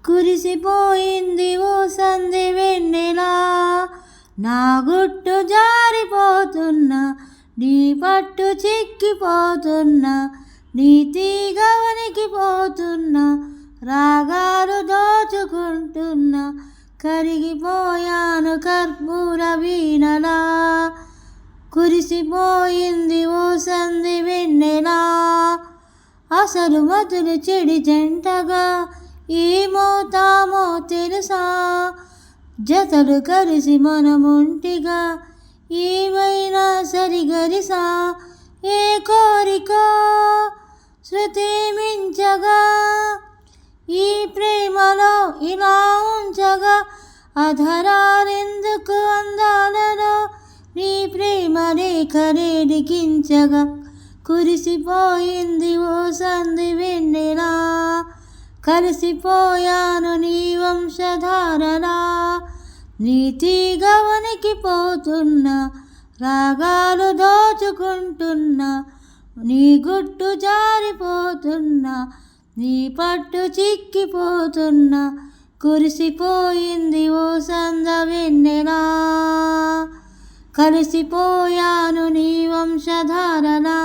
కురిసిపోయింది ఓ సంధి వెన్నెలా, నా గుట్టు జారిపోతున్నా, నీ పట్టు చిక్కిపోతున్నా, నీ తీగ వణికిపోతున్నా, రాగాలు దోచుకుంటున్నా, కరిగిపోయాను కర్పూర వీణలా. కురిసిపోయింది ఓ సంధి వెన్నెలా, అసలు మతులు చెడి జంటగా ఏమవుతామో తెలుసా, జతలు కలిసి మనముంటిగా ఏమైనా సరిగరిసా, ఏ కోరిక శృతి మించగా ఈ ప్రేమలో ఇలా ఉంచగా, అధరాలెందుకు అందాలలో నీ ప్రేమ రేఖలే లిఖించగా. కురిసిపోయింది ఓ సంధి వెన్నెలా, కలిసిపోయాను నీ వంశధారలా, నీ తీగ వణికిపోతున్నా, రాగాలు దోచుకుంటున్నా, నీ గుట్టు జారిపోతున్నా, నీ పట్టు చిక్కిపోతున్నా, కురిసిపోయింది ఓ సంధి వెన్నెలా, కలిసిపోయాను నీ వంశధారలా.